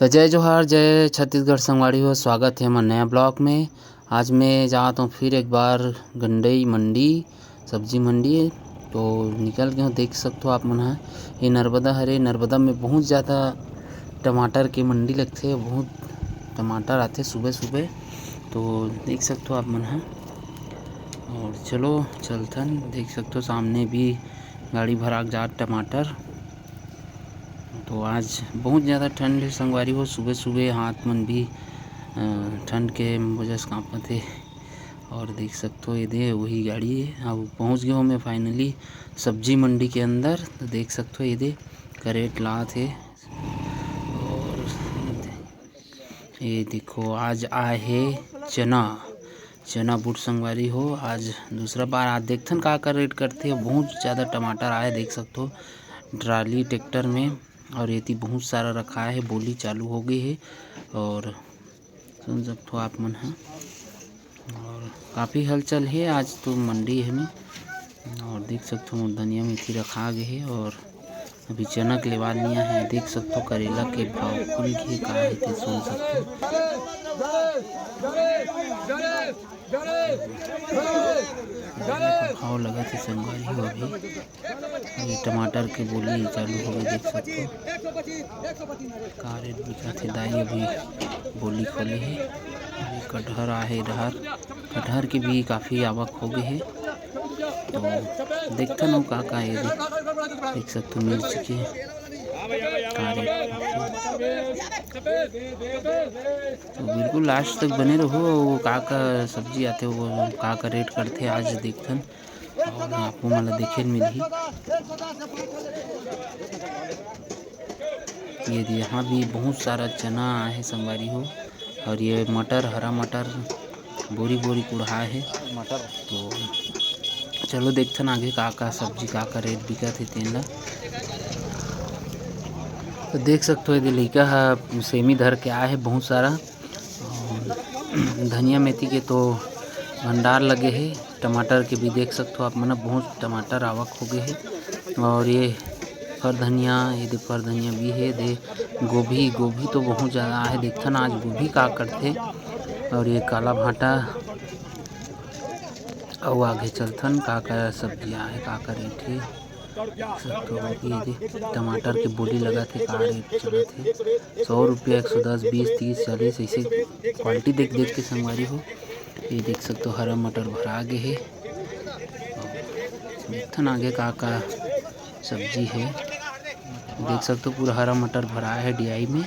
तो जय जोहार, जय छत्तीसगढ़ संगवारी हो। स्वागत है हमारे नया ब्लॉग में। आज मैं जाता हूँ फिर एक बार गंडई मंडी, सब्जी मंडी। तो निकल गए हो, देख सकते हो आप मन ह। ये नर्मदा हरे, नर्मदा में बहुत ज़्यादा टमाटर के मंडी लगथे, बहुत टमाटर आते सुबह सुबह। तो देख सकते हो आप मन ह। और चलो चलथन, देख सकते हो सामने भी गाड़ी भरा जात टमाटर। तो आज बहुत ज़्यादा ठंड है संगवारी हो। सुबह सुबह हाथ मन भी ठंड के वजह से कांपत है। और देख सकते हो ये दे वही गाड़ी है। अब पहुंच गया हूँ मैं फाइनली सब्जी मंडी के अंदर। तो देख सकते हो ये दे करेट लात है। और ये देखो आज आए है चना बूट संगवारी हो। आज दूसरा बार आज देखथन का रेट करते। बहुत ज़्यादा टमाटर आए, देख सकते हो ट्राली ट्रैक्टर में। और ये बहुत सारा रखा है, बोली चालू हो गई है। और सुन सकते हो आप मन है। और काफ़ी हलचल है आज तो मंडी है में। और देख सकते हो धनिया मेथी रखा गए है। और अभी चना के लेवा लिया है। देख सकते हो करेला के भाव खुल के का है ते सुन सकते हो। भाव लगा थे संगवारी हो। अभी टमाटर के बोली चालू हो गई, देख सकते हो का रेट बिका थे। दाई अभी बोली खोले है। अभी कटहर आहे इधर, कटहर की भी काफ़ी आवक हो गई है। तो देखते ना का ये देख सकते हो मिर्च के का रेट। तो बिल्कुल लास्ट तक बने रहो। वो का सब्जी आते वो का रेट करते आज देखथन। और आपको मतलब देखे मिलही। ये यहाँ भी बहुत सारा चना है संगवारी हो। और ये मटर, हरा मटर बोरी बोरी कुढ़ा है मटर। तो चलो देखथन आगे का सब्जी का रेट बिकत है तेन। तो देख सकते हो ये लड़का है सेमी धर के आए है बहुत सारा। धनिया मेथी के तो भंडार लगे है। टमाटर के भी देख सकते हो आप मन, बहुत टमाटर आवक हो गए है। और ये फर धनिया, ये दे फर धनिया भी है। दे गोभी तो बहुत ज़्यादा है। देखथन आज गोभी का करथे। और ये काला भाटा। और आगे चलथन का सब्जी है का रेट है। तो ये टमाटर के बोली लगा थे का रेट चला थे। 100 रुपया, 110, 20, 30, 40 ऐसे क्वालिटी देख के संगवारी हो। ये देख सकते हो हरा मटर भरा गे है। देखथन आगे का सब्जी है। देख सकते हो पूरा हरा मटर भरा है डियाई में।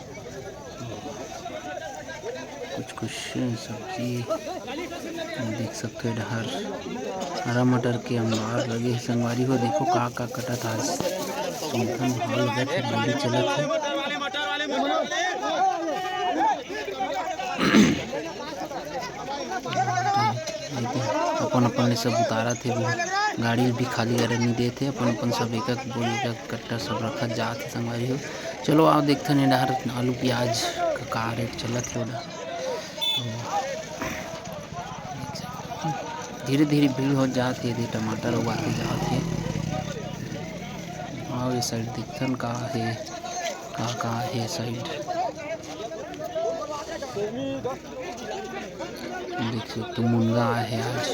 कुछ सब्जी देख सकते हो इधर हरा मटर के अंबार लगे है संगवारी हो। देखो का कटत आज सुनथन भाव लगत है, बोली चलत है। अपन अपन ने सब उतारा थे भी, गाड़ी भी खाली करे नहीं देते। अपन सब एक बोली का कट्टा सब रखत जाते संगवारी हो। चलो आओ देखथन इधर आलू प्याज का रेट चलत है। तो धीरे धीरे भीड़ हो जाती है। टमाटर उगाते जाते हैं। और ये साइड दिखथन का है साइड देख सकते हो मुनगा है आज।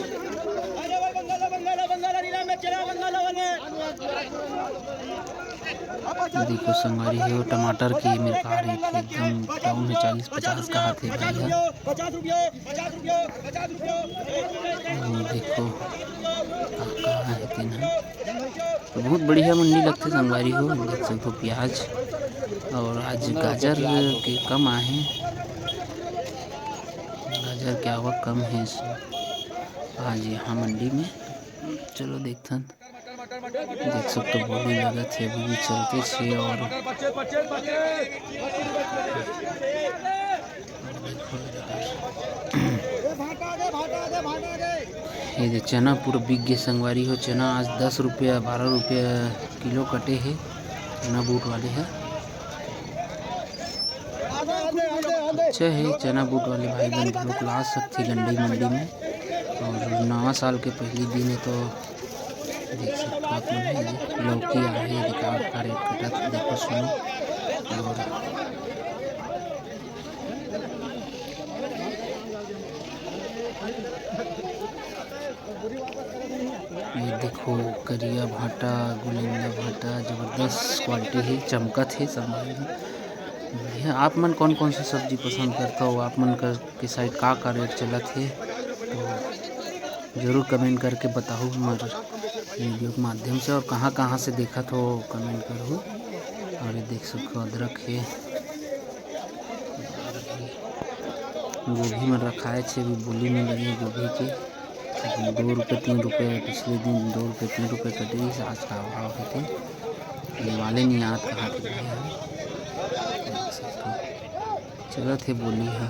देखो संगवारी है टमाटर की मेरे का रेट एकदम डाउन है। 40-50 का हाथ है भाई है। देखो कहाँ है तीन है। तो बहुत बढ़िया मंडी लगती संगवारी हो। देख सकते हो प्याज। और आज गाजर के कम आए, गाजर की आवक कम है आज यहाँ मंडी में। चलो देखथन, देख सकते हो बोली लगत है अभी भी चलते छे। और ये चना पूरा बिक गया संगवारी हो। चना आज 10 रुपया 12 रुपया किलो कटे है। चना बूट वाले है अच्छा है। चना बूट वाले भाई बहन लोग ला सकते गंडई मंडी में। और नवा साल के पहले दिन है तो देख सकते हो आप लौकी आहे का रेट कटत देखो सुनो। और देखो करिया भाटा गुलिंदा भाटा जबरदस्त क्वालिटी है, चमकत है सब बढ़िया। आप मन कौन कौन सा सब्जी पसंद करता हो, आप मन कर के साइड का रेट चलत है तो ज़रूर कमेंट करके बताओ हमारे वीडियो के माध्यम से, और कहाँ कहाँ से देखा तो कमेंट करो। और ये देख सकते हो अदरक है, गोभी में रखा है अभी बोली में लगी गोभी के 2 रुपये 3 रुपये, पिछले दिन 2 रुपये 3 रुपये कटे, आज का भाव होते ये वाले नहीं याद कहाँ थे चलो थे बोली है।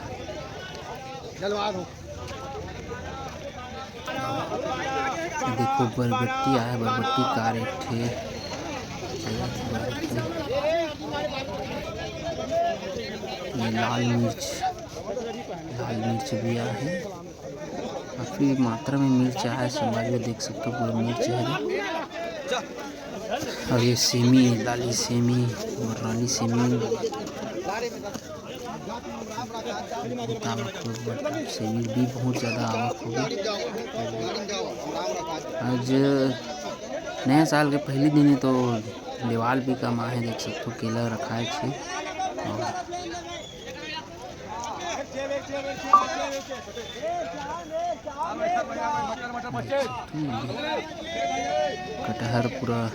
देखो बरबट्टी आया, बरबट्टी का रेट है, ये लाल मिर्च भी आया है, काफ़ी मात्रा में मिर्च आया है संभालिए, देख सकते हो पूरा मिर्च है। और ये सेमी है, लाली सेमी और राली सेमी सेमी भी बहुत ज़्यादा आवक होगी। आज नया साल के पहले दिन है तो लेवाल भी कम है, देख सकते हो केला रखा है कटहर पूरा।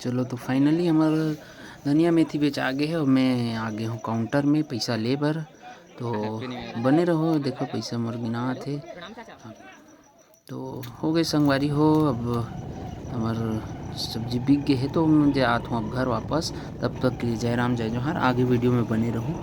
चलो तो फाइनली हमारा धनिया मेथी बेच आगे है और मैं आगे हूँ काउंटर में पैसा ले बर, तो बने रहो देखो पैसा मोर गिना थे। तो हो गए संगवारी हो, अब हमार सब्जी बिक गए है तो मुझे आत हूँ अब घर वापस, तब तक के लिए जय राम जय जोहार, आगे वीडियो में बने रहूँ।